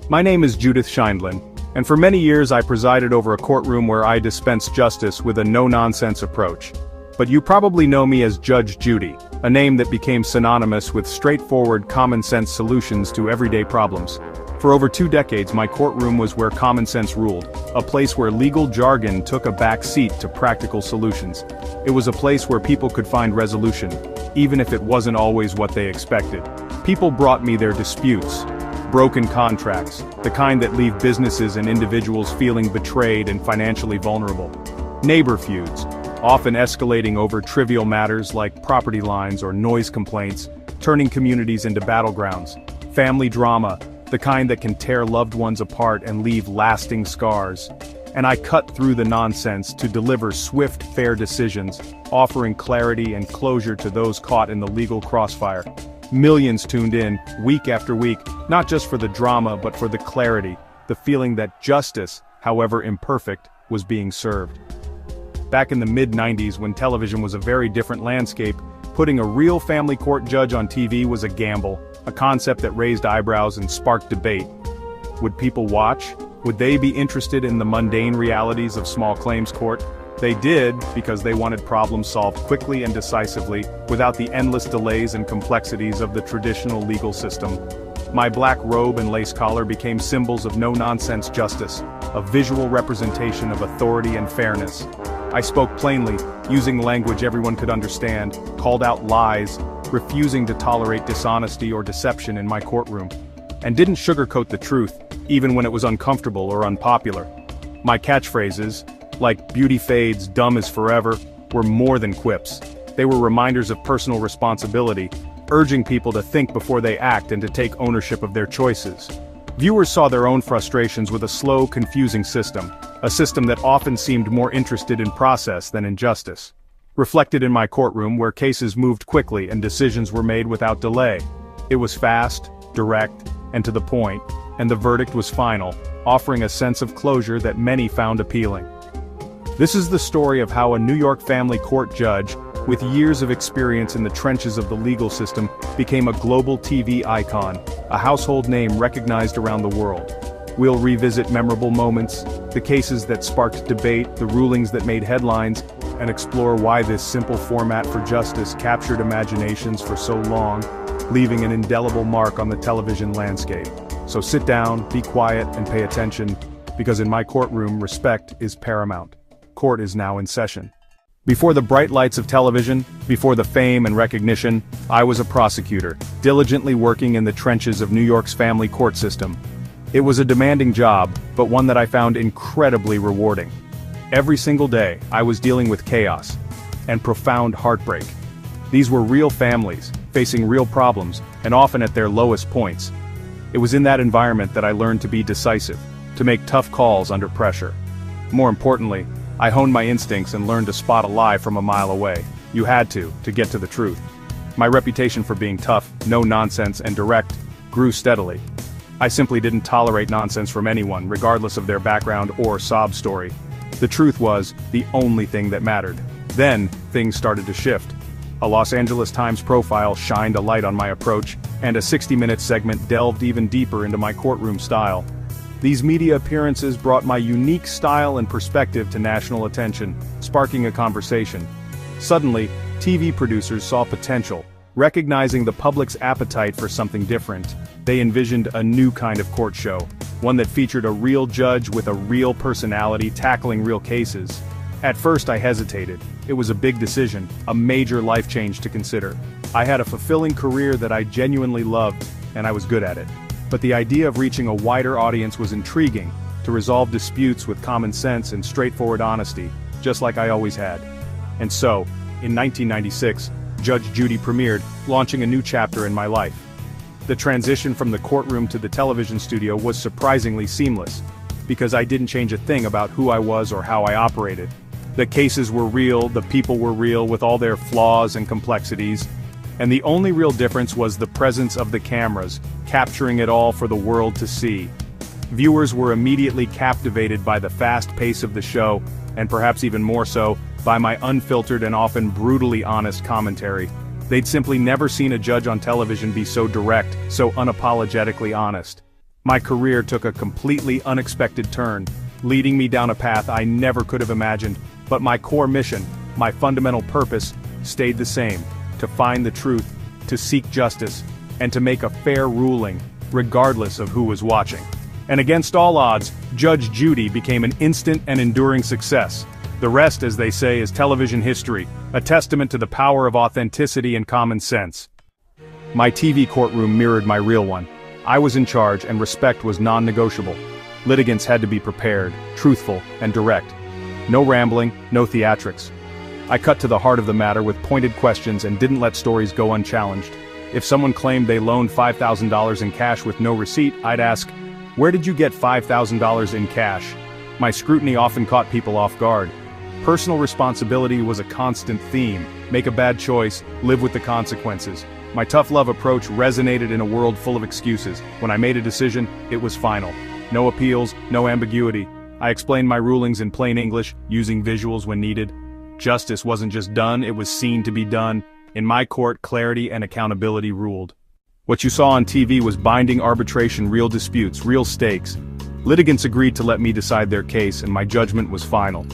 My name is Judith Scheindlin, and for many years I presided over a courtroom where I dispensed justice with a no-nonsense approach. But you probably know me as Judge Judy, a name that became synonymous with straightforward, common-sense solutions to everyday problems. For over 2 decades my courtroom was where common sense ruled, a place where legal jargon took a back seat to practical solutions. It was a place where people could find resolution, even if it wasn't always what they expected. People brought me their disputes, broken contracts, the kind that leave businesses and individuals feeling betrayed and financially vulnerable. Neighbor feuds, often escalating over trivial matters like property lines or noise complaints, turning communities into battlegrounds. Family drama, the kind that can tear loved ones apart and leave lasting scars. And I cut through the nonsense to deliver swift, fair decisions, offering clarity and closure to those caught in the legal crossfire. Millions tuned in, week after week, not just for the drama but for the clarity, the feeling that justice, however imperfect, was being served. Back in the mid-90s when television was a very different landscape, putting a real family court judge on TV was a gamble, a concept that raised eyebrows and sparked debate. Would people watch? Would they be interested in the mundane realities of small claims court? They did, because they wanted problems solved quickly and decisively, without the endless delays and complexities of the traditional legal system. My black robe and lace collar became symbols of no-nonsense justice, a visual representation of authority and fairness. I spoke plainly, using language everyone could understand, called out lies, refusing to tolerate dishonesty or deception in my courtroom, and didn't sugarcoat the truth, even when it was uncomfortable or unpopular. My catchphrases, like "beauty fades, dumb is forever," were more than quips. They were reminders of personal responsibility, urging people to think before they act and to take ownership of their choices. Viewers saw their own frustrations with a slow, confusing system, a system that often seemed more interested in process than in justice. Reflected in my courtroom where cases moved quickly and decisions were made without delay. It was fast, direct, and to the point, and the verdict was final, offering a sense of closure that many found appealing. This is the story of how a New York family court judge, with years of experience in the trenches of the legal system, became a global TV icon, a household name recognized around the world. We'll revisit memorable moments, the cases that sparked debate, the rulings that made headlines, and explore why this simple format for justice captured imaginations for so long, leaving an indelible mark on the television landscape. So sit down, be quiet, and pay attention, because in my courtroom, respect is paramount. Court is now in session. Before the bright lights of television, before the fame and recognition, I was a prosecutor, diligently working in the trenches of New York's family court system. It was a demanding job, but one that I found incredibly rewarding. Every single day, I was dealing with chaos and profound heartbreak. These were real families, facing real problems, and often at their lowest points. It was in that environment that I learned to be decisive, to make tough calls under pressure. More importantly, I honed my instincts and learned to spot a lie from a mile away. You had to get to the truth. My reputation for being tough, no nonsense, and direct grew steadily. I simply didn't tolerate nonsense from anyone, regardless of their background or sob story. The truth was the only thing that mattered. Then, things started to shift. A Los Angeles Times profile shined a light on my approach, and a 60-minute segment delved even deeper into my courtroom style. These media appearances brought my unique style and perspective to national attention, sparking a conversation. Suddenly, TV producers saw potential, recognizing the public's appetite for something different. They envisioned a new kind of court show, one that featured a real judge with a real personality tackling real cases. At first I hesitated. It was a big decision, a major life change to consider. I had a fulfilling career that I genuinely loved, and I was good at it. But the idea of reaching a wider audience was intriguing, to resolve disputes with common sense and straightforward honesty, just like I always had. And so, in 1996, Judge Judy premiered, launching a new chapter in my life. The transition from the courtroom to the television studio was surprisingly seamless, because I didn't change a thing about who I was or how I operated. The cases were real, the people were real with all their flaws and complexities, and the only real difference was the presence of the cameras, capturing it all for the world to see. Viewers were immediately captivated by the fast pace of the show, and perhaps even more so, by my unfiltered and often brutally honest commentary. They'd simply never seen a judge on television be so direct, so unapologetically honest. My career took a completely unexpected turn, leading me down a path I never could have imagined, but my core mission, my fundamental purpose, stayed the same: to find the truth, to seek justice, and to make a fair ruling, regardless of who was watching. And against all odds, Judge Judy became an instant and enduring success. The rest, as they say, is television history, a testament to the power of authenticity and common sense. My TV courtroom mirrored my real one. I was in charge, and respect was non-negotiable. Litigants had to be prepared, truthful, and direct. No rambling, no theatrics. I cut to the heart of the matter with pointed questions and didn't let stories go unchallenged. If someone claimed they loaned $5,000 in cash with no receipt, I'd ask, "Where did you get $5,000 in cash?" My scrutiny often caught people off guard. Personal responsibility was a constant theme. Make a bad choice, live with the consequences. My tough love approach resonated in a world full of excuses. When I made a decision, it was final. No appeals, no ambiguity. I explained my rulings in plain English, using visuals when needed. Justice wasn't just done, it was seen to be done. In my court, clarity and accountability ruled. What you saw on TV was binding arbitration, real disputes, real stakes. Litigants agreed to let me decide their case, and my judgment was final.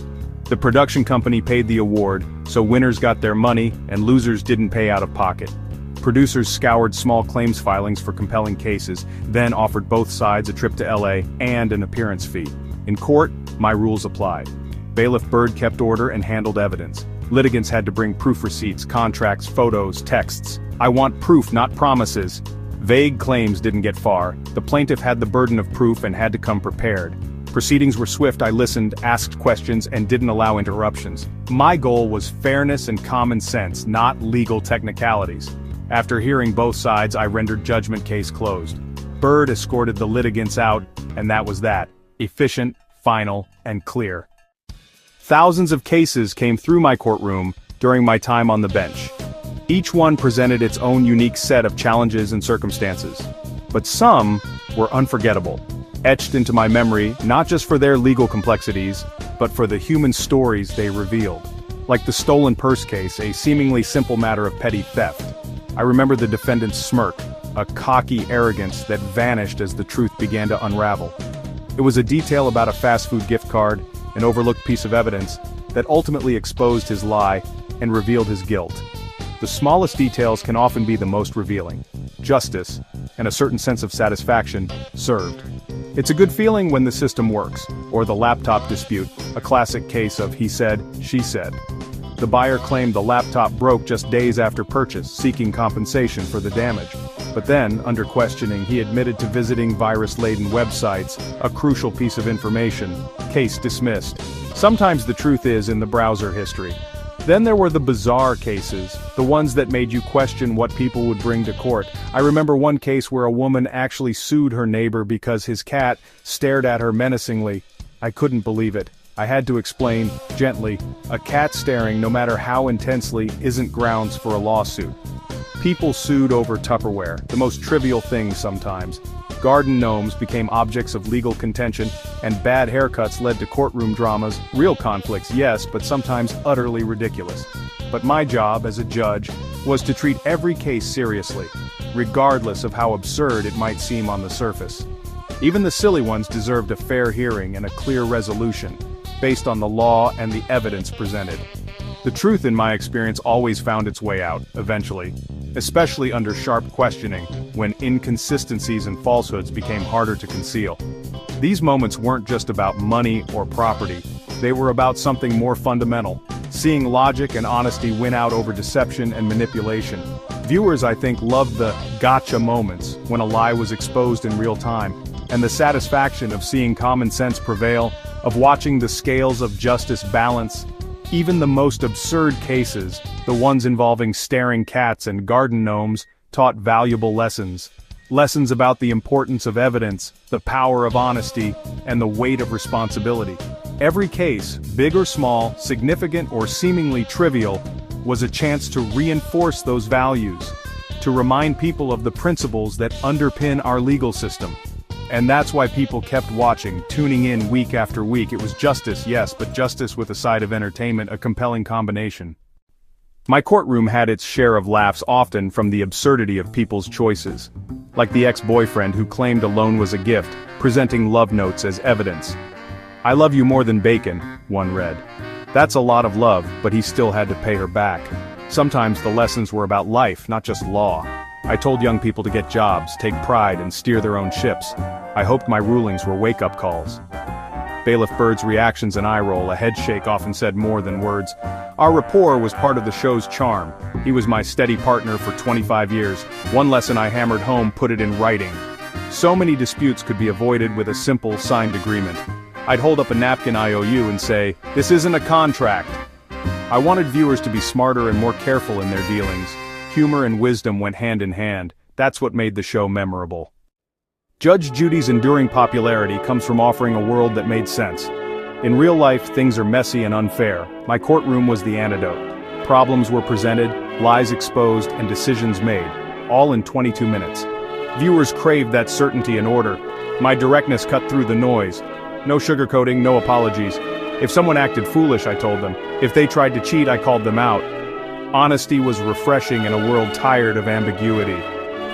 The production company paid the award, so winners got their money, and losers didn't pay out of pocket. Producers scoured small claims filings for compelling cases, then offered both sides a trip to LA and an appearance fee. In court, my rules applied. Bailiff Bird kept order and handled evidence. Litigants had to bring proof receipts, contracts, photos, texts. I want proof, not promises. Vague claims didn't get far. The plaintiff had the burden of proof and had to come prepared. Proceedings were swift. I listened, asked questions, and didn't allow interruptions. My goal was fairness and common sense, not legal technicalities. After hearing both sides, I rendered judgment, case closed. Bird escorted the litigants out, and that was that. Efficient, final, and clear. Thousands of cases came through my courtroom during my time on the bench. Each one presented its own unique set of challenges and circumstances. But some were unforgettable, etched into my memory not just for their legal complexities, but for the human stories they revealed. Like the stolen purse case, a seemingly simple matter of petty theft. I remember the defendant's smirk, a cocky arrogance that vanished as the truth began to unravel. It was a detail about a fast food gift card, an overlooked piece of evidence, that ultimately exposed his lie and revealed his guilt. The smallest details can often be the most revealing. Justice, and a certain sense of satisfaction, served. It's a good feeling when the system works, or the laptop dispute, a classic case of he said, she said. The buyer claimed the laptop broke just days after purchase, seeking compensation for the damage. But then, under questioning, he admitted to visiting virus-laden websites, a crucial piece of information. Case dismissed. Sometimes the truth is in the browser history. Then there were the bizarre cases, the ones that made you question what people would bring to court. I remember one case where a woman actually sued her neighbor because his cat stared at her menacingly. I couldn't believe it. I had to explain, gently, a cat staring, no matter how intensely, isn't grounds for a lawsuit. People sued over Tupperware, the most trivial things sometimes. Garden gnomes became objects of legal contention, and bad haircuts led to courtroom dramas, real conflicts, yes, but sometimes utterly ridiculous. But my job as a judge was to treat every case seriously, regardless of how absurd it might seem on the surface. Even the silly ones deserved a fair hearing and a clear resolution, based on the law and the evidence presented. The truth, in my experience, always found its way out, eventually, especially under sharp questioning, when inconsistencies and falsehoods became harder to conceal. These moments weren't just about money or property, they were about something more fundamental, seeing logic and honesty win out over deception and manipulation. Viewers, I think, loved the gotcha moments, when a lie was exposed in real time, and the satisfaction of seeing common sense prevail, of watching the scales of justice balance. Even the most absurd cases, the ones involving staring cats and garden gnomes, taught valuable lessons. Lessons about the importance of evidence, the power of honesty, and the weight of responsibility. Every case, big or small, significant or seemingly trivial, was a chance to reinforce those values, to remind people of the principles that underpin our legal system. And that's why people kept watching, tuning in week after week. It was justice, yes, but justice with a side of entertainment, a compelling combination. My courtroom had its share of laughs, often from the absurdity of people's choices. Like the ex-boyfriend who claimed a loan was a gift, presenting love notes as evidence. "I love you more than bacon," one read. That's a lot of love, but he still had to pay her back. Sometimes the lessons were about life, not just law. I told young people to get jobs, take pride, and steer their own ships. I hoped my rulings were wake-up calls. Bailiff Bird's reactions and eye roll, a head shake, often said more than words. Our rapport was part of the show's charm. He was my steady partner for 25 years. One lesson I hammered home: put it in writing. So many disputes could be avoided with a simple, signed agreement. I'd hold up a napkin IOU and say, "This isn't a contract." I wanted viewers to be smarter and more careful in their dealings. Humor and wisdom went hand in hand. That's what made the show memorable. Judge Judy's enduring popularity comes from offering a world that made sense. In real life, things are messy and unfair. My courtroom was the antidote. Problems were presented, lies exposed, and decisions made, all in 22 minutes. Viewers craved that certainty and order. My directness cut through the noise. No sugarcoating, no apologies. If someone acted foolish, I told them. If they tried to cheat, I called them out. Honesty was refreshing in a world tired of ambiguity.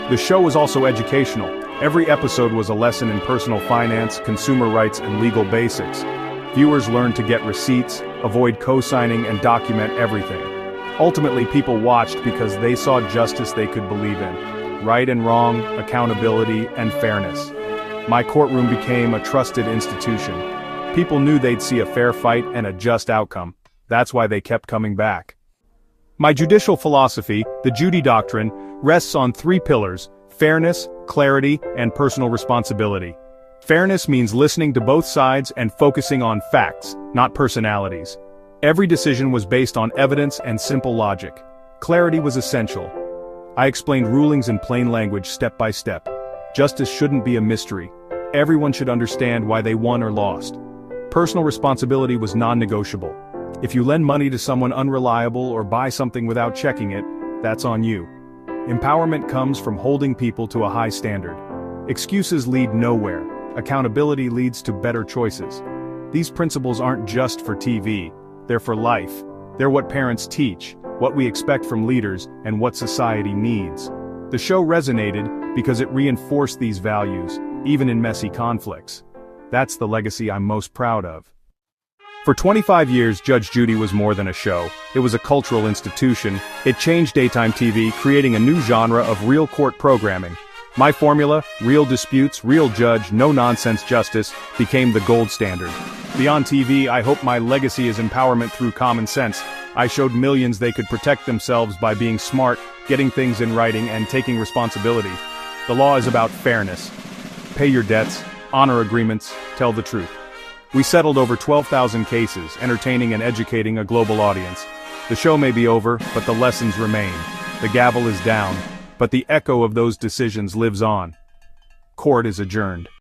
The show was also educational. Every episode was a lesson in personal finance, consumer rights, and legal basics. Viewers learned to get receipts, avoid co-signing, and document everything. Ultimately, people watched because they saw justice they could believe in. Right and wrong, accountability, and fairness. My courtroom became a trusted institution. People knew they'd see a fair fight and a just outcome. That's why they kept coming back. My judicial philosophy, the Judy Doctrine, rests on 3 pillars: fairness, clarity, and personal responsibility. Fairness means listening to both sides and focusing on facts, not personalities. Every decision was based on evidence and simple logic. Clarity was essential. I explained rulings in plain language step by step. Justice shouldn't be a mystery. Everyone should understand why they won or lost. Personal responsibility was non-negotiable. If you lend money to someone unreliable or buy something without checking it, that's on you. Empowerment comes from holding people to a high standard. Excuses lead nowhere. Accountability leads to better choices. These principles aren't just for TV, they're for life. They're what parents teach, what we expect from leaders, and what society needs. The show resonated because it reinforced these values, even in messy conflicts. That's the legacy I'm most proud of. For 25 years, Judge Judy was more than a show. It was a cultural institution. It changed daytime TV, creating a new genre of real court programming. My formula, real disputes, real judge, no-nonsense justice, became the gold standard. Beyond TV, I hope my legacy is empowerment through common sense. I showed millions they could protect themselves by being smart, getting things in writing, and taking responsibility. The law is about fairness. Pay your debts, honor agreements, tell the truth. We settled over 12,000 cases, entertaining and educating a global audience. The show may be over, but the lessons remain. The gavel is down, but the echo of those decisions lives on. Court is adjourned.